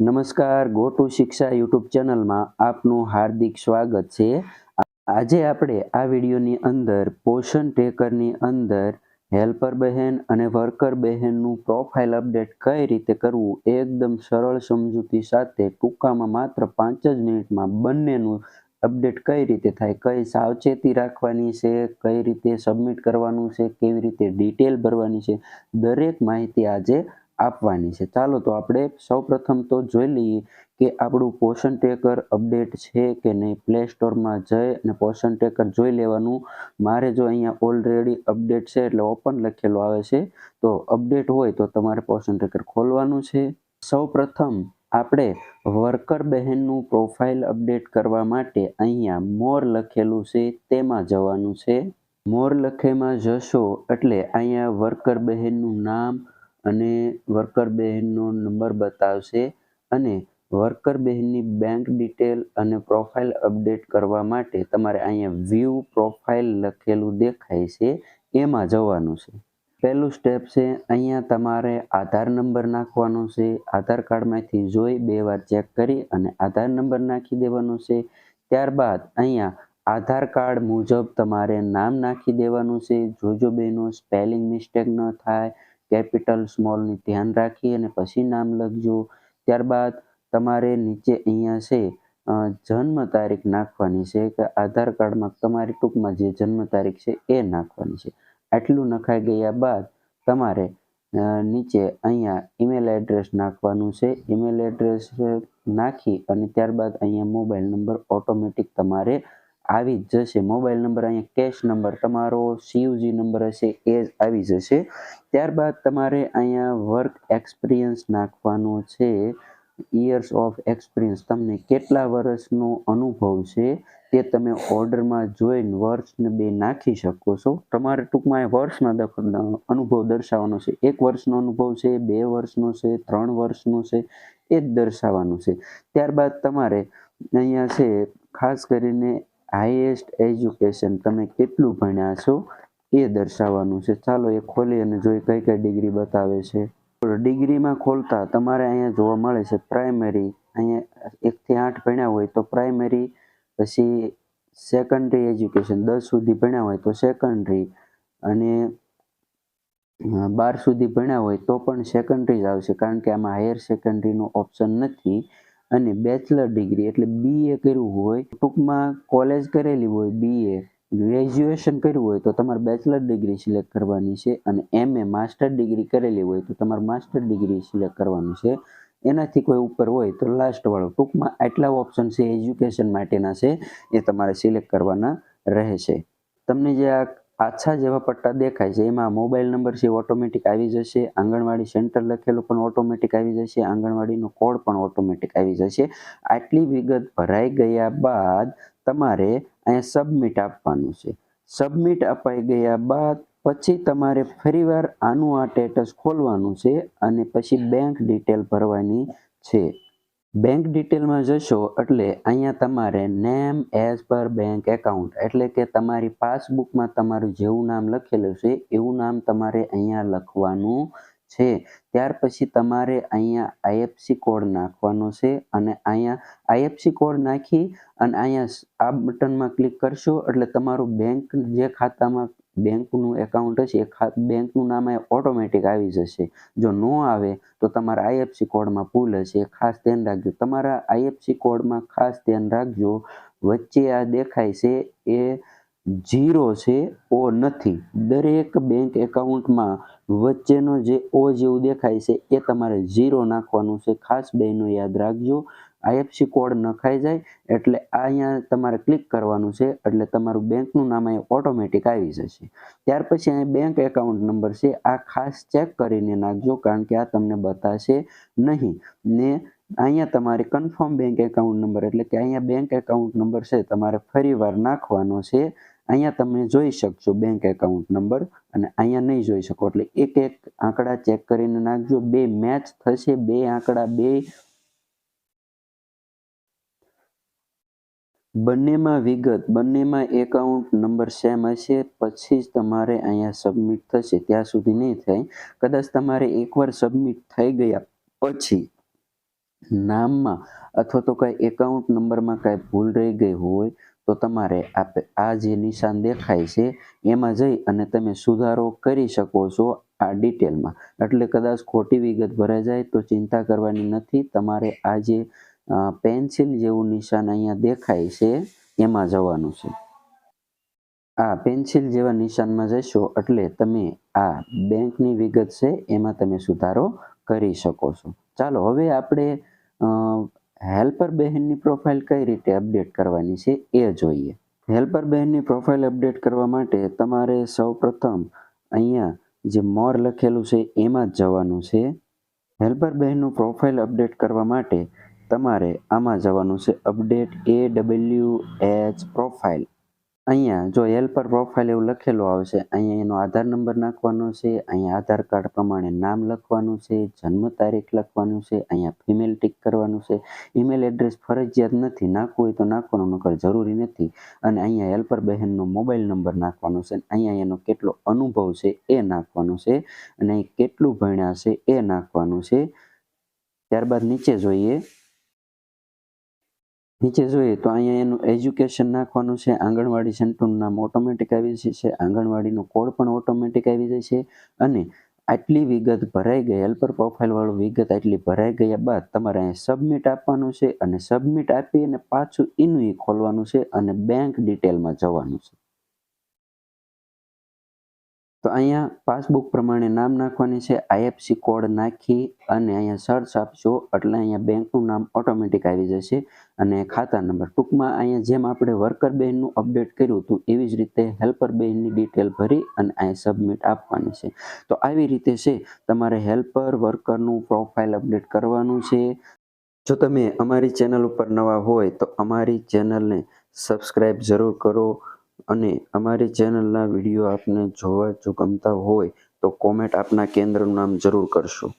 નમસ્કાર, go to શિક્ષા YouTube ચેનલમાં આપનું હાર્દિક સ્વાગત છે. આજે આપણે આ વિડીયોની અંદર પોષણ ટ્રેકરની અંદર હેલ્પર બહેન અને વર્કર બહેનનું પ્રોફાઇલ અપડેટ કઈ રીતે કરવું એકદમ સરળ સમજૂતી સાથે ટૂંકામાં માત્ર 5 જ મિનિટમાં બંનેનું અપડેટ કઈ રીતે થાય, કઈ સાવચેતી રાખવાની છે, કઈ રીતે સબમિટ કરવાનું છે, કેવી રીતે ડિટેલ ભરવાની છે, દરેક માહિતી આજે આપવાની છે. ચાલો તો આપણે સૌપ્રથમ તો જોઈ લઈએ કે આપણું પોષણ ટ્રેકર અપડેટ છે કે નહીં. પ્લે સ્ટોરમાં જઈ અને પોષણ ટ્રેકર જોઈ લેવાનું. મારે જો અહીંયા ઓલરેડી અપડેટ છે એટલે ઓપન લખેલું આવે છે, તો અપડેટ હોય તો તમારે પોષણ ટ્રેકર ખોલવાનું છે. સૌપ્રથમ આપણે વર્કર બહેનનું પ્રોફાઇલ અપડેટ કરવા માટે અહીંયા મોર લખેલું છે તેમાં જવાનું છે. મોર લખેમાં જશો એટલે અહીંયા વર્કર બહેનનું નામ અને વર્કર બહેનનો નંબર બતાવશે અને વર્કર બહેનની બેંક ડિટેલ અને પ્રોફાઇલ અપડેટ કરવા માટે તમારે અહીંયા વ્યૂ પ્રોફાઇલ લખેલું દેખાય છે એમાં જવાનું છે. પહેલું સ્ટેપ છે, અહીંયા તમારે આધાર નંબર નાખવાનો છે. આધાર કાર્ડમાંથી જોઈ 2 વાર ચેક કરી અને આધાર નંબર નાખી દેવાનો છે. ત્યારબાદ અહીંયા આધાર કાર્ડ મુજબ તમારે નામ નાખી દેવાનું છે. જોજો બહેનો સ્પેલિંગ મિસ્ટેક ન થાય, કેપિટલ સ્મોલની ધ્યાન રાખી અને પછી નામ લખજો. ત્યારબાદ તમારે નીચે અહીંયા છે જન્મ તારીખ નાખવાની છે કે આધાર કાર્ડમાં તમારી ટૂંકમાં જે જન્મ તારીખ છે એ નાખવાની છે. આટલું નખાઈ ગયા બાદ તમારે નીચે અહીંયા ઈમેલ એડ્રેસ નાખવાનું છે. ઈમેલ એડ્રેસ નાખી અને ત્યારબાદ અહીંયા મોબાઈલ નંબર ઓટોમેટિક તમારે આવી જ જશે. મોબાઈલ નંબર અહીંયા કેશ નંબર તમારો CUG નંબર હશે એ જ આવી જશે. ત્યારબાદ તમારે અહીંયા વર્ક એક્સપિરિયન્સ નાખવાનો છે. યર્સ ઓફ એક્સપિરિયન્સ, તમને કેટલા વર્ષનો અનુભવ છે તે તમે ઓર્ડરમાં જોઈને વર્ષને 2 નાખી શકો છો. તમારે ટૂંકમાં વર્ષમાં અનુભવ દર્શાવવાનો છે. 1 વર્ષનો અનુભવ છે, 2 વર્ષનો છે, 3 વર્ષનો છે, એ જ દર્શાવવાનું છે. ત્યારબાદ તમારે અહીંયા છે ખાસ કરીને હાઈએસ્ટ એજ્યુકેશન તમે કેટલું ભણ્યા છો એ દર્શાવવાનું છે. ચાલો એ ખોલી અને જોઈ કઈ કઈ ડિગ્રી બતાવે છે. ડિગ્રીમાં ખોલતા તમારે અહીંયા જોવા મળે છે પ્રાઇમરી, અહીંયા 1 થી 8 ભણ્યા હોય તો પ્રાઇમરી, પછી સેકન્ડરી એજ્યુકેશન 10 સુધી ભણ્યા હોય તો સેકન્ડરી, અને 12 સુધી ભણ્યા હોય તો પણ સેકન્ડરી જ આવશે કારણ કે આમાં હાયર સેકન્ડરીનો ઓપ્શન નથી. અને બેચલર ડિગ્રી એટલે BA કર્યું હોય, ટૂંકમાં કોલેજ કરેલી હોય, BA ગ્રેજ્યુએશન કર્યું હોય તો તમારે બેચલર ડિગ્રી સિલેક્ટ કરવાની છે. અને MA માસ્ટર ડિગ્રી કરેલી હોય તો તમારે માસ્ટર ડિગ્રી સિલેક્ટ કરવાની છે. એનાથી કોઈ ઉપર હોય તો લાસ્ટ વાળો. ટૂંકમાં આટલા ઓપ્શન છે એજ્યુકેશન માટેના છે, એ તમારે સિલેક્ટ કરવાના રહેશે. તમને જે આ આછા જેવા પટ્ટા દેખાય છે એમાં મોબાઈલ નંબર છે ઓટોમેટિક આવી જશે. આંગણવાડી સેન્ટર લખેલું પણ ઓટોમેટિક આવી જશે. આંગણવાડીનો કોડ પણ ઓટોમેટિક આવી જશે. આટલી વિગત ભરાઈ ગયા બાદ તમારે અહીંયા સબમિટ આપવાનું છે. સબમિટ અપાઈ ગયા બાદ પછી તમારે ફરીવાર આનું આ સ્ટેટસ ખોલવાનું છે અને પછી બેંક ડિટેલ ભરવાની છે. બેંક ડિટેલમાં જશો એટલે અહીંયા તમારે name as per bank account એટલે કે તમારી પાસબુકમાં તમારું જેવું નામ લખેલું છે એવું નામ તમારે અહીંયા લખવાનું છે. ત્યાર પછી તમારે અહીંયા IFSC કોડ નાખવાનો છે અને અહીંયા IFSC કોડ નાખી અને અહીંયા આ બટનમાં ક્લિક કરશો એટલે તમારું બેંક જે ખાતામાં બેંકનું એકાઉન્ટ હશે એ બેંકનું નામ ઓટોમેટિક આવી જશે. જો ન આવે તો તમારા IFSC કોડમાં ભૂલ હશે, ખાસ ધ્યાન રાખજો. તમારા IFSC કોડમાં ખાસ ધ્યાન રાખજો, વચ્ચે આ દેખાય છે એ 0 છે, O નથી. દરેક બેંક એકાઉન્ટમાં વચ્ચેનો જે O જેવું દેખાય છે એ તમારે 0 નાખવાનું છે. ખાસ બહેનો યાદ રાખજો. IFSC કોડ નખાઈ જાય એટલે અહીંયા તમારે ક્લિક કરવાનું છે એટલે તમારું બેંકનું નામ અહીં ઓટોમેટિક આવી જશે. ત્યાર પછી અહીં બેંક એકાઉન્ટ નંબર છે, આ ખાસ ચેક કરીને નાખજો કારણ કે આ તમને બતાશે નહીં. ને અહીંયા તમારે કન્ફર્મ બેંક એકાઉન્ટ નંબર એટલે કે અહીંયા બેંક એકાઉન્ટ નંબર છે તમારે ફરીવાર નાખવાનો છે. અહીંયા તમે જોઈ શકશો બેંક એકાઉન્ટ નંબર અને અહીંયા નહીં જોઈ શકો એટલે એક એક આંકડા ચેક કરીને નાખજો. 2 મેચ થશે, 2 આંકડા 2 બંનેમાં વિગત, બંનેમાં એકાઉન્ટ નંબર સેમ હશે પછી જ તમારે અહીંયા સબમિટ થશે, ત્યાં સુધી નહીં થાય. કદાચ તમારે એકવાર સબમિટ થઈ ગયા પછી નામમાં અથવા તો કંઈ એકાઉન્ટ નંબરમાં કાંઈ ભૂલ રહી ગઈ હોય તો તમારે આ જે નિશાન દેખાય છે એમાં જઈ અને તમે સુધારો કરી શકો છો આ ડિટેલમાં. એટલે કદાચ ખોટી વિગત ભરાઈ જાય તો ચિંતા કરવાની નથી. તમારે આ જે પેન્સિલ જેવું નિશાન અહીંયા દેખાય છે એમાં જવાનું છે. આ પેન્સિલ જેવા નિશાનમાં જશો એટલે તમે આ બેંકની વિગત છે એમાં તમે સુધારો કરી શકો છો. ચાલો હવે આપણે હેલ્પર બહેનની પ્રોફાઇલ કઈ રીતે અપડેટ કરવાની છે એ જોઈએ. હેલ્પર બહેનની પ્રોફાઇલ અપડેટ કરવા માટે તમારે સૌપ્રથમ અહીંયા જે મોર લખેલું છે એમાં જ જવાનું છે. હેલ્પર બહેનનું પ્રોફાઇલ અપડેટ કરવા માટે તમારે આમાં જવાનું છે, અપડેટ AWH પ્રોફાઇલ. અહીંયા જો હેલ્પર પ્રોફાઇલ એવું લખેલું આવશે, અહીંયા એનો આધાર નંબર નાખવાનો છે, અહીંયા આધાર કાર્ડ પ્રમાણે નામ લખવાનું છે, જન્મ તારીખ લખવાનું છે, અહીંયા ફિમેલ ટિક કરવાનું છે. ઈમેલ એડ્રેસ ફરજિયાત નથી, નાખવું હોય તો નાખવાનું, નકર જરૂરી નથી. અને અહીંયા હેલ્પર બહેનનો મોબાઈલ નંબર નાખવાનો છે, અહીંયા એનો કેટલો અનુભવ છે એ નાખવાનું છે, અને અહીં કેટલું ભણ્યા છે એ નાખવાનું છે. ત્યારબાદ નીચે જોઈએ તો અહીંયા એનું એજ્યુકેશન નાખવાનું છે. આંગણવાડી સેન્ટરનું નામ ઓટોમેટિક આવી જશે, આંગણવાડીનો કોડ પણ ઓટોમેટિક આવી જશે. અને આટલી વિગત ભરાઈ ગઈ, હેલ્પર પ્રોફાઇલ વાળું વિગત આટલી ભરાઈ ગયા બાદ તમારે અહીંયા સબમિટ આપવાનું છે, અને સબમિટ આપી અને પાછું એનું ખોલવાનું છે અને બેંક ડિટેલમાં જવાનું છે. તો અહીંયા પાસબુક પ્રમાણે નામ નાખવાની છે, IFSC કોડ નાખી અને અહીંયા સર્ચ આપશો એટલે અહીંયા બેંકનું નામ ઓટોમેટિક આવી જશે અને ખાતા નંબર. ટૂંકમાં અહીંયા જેમ આપણે વર્કર બહેનનું અપડેટ કર્યું હતું એવી જ રીતે હેલ્પર બહેનની ડિટેલ ભરી અને અહીંયા સબમિટ આપવાની છે. તો આવી રીતે છે તમારે હેલ્પર વર્કરનું પ્રોફાઇલ અપડેટ કરવાનું છે. જો તમે અમારી ચેનલ ઉપર નવા હોય તો અમારી ચેનલને સબસ્ક્રાઈબ જરૂર કરો, અને અમારી ચેનલના વિડીયો આપને જોવા જો ગમતા હોય તો કોમેન્ટ આપના કેન્દ્રનું નામ જરૂર કરશો.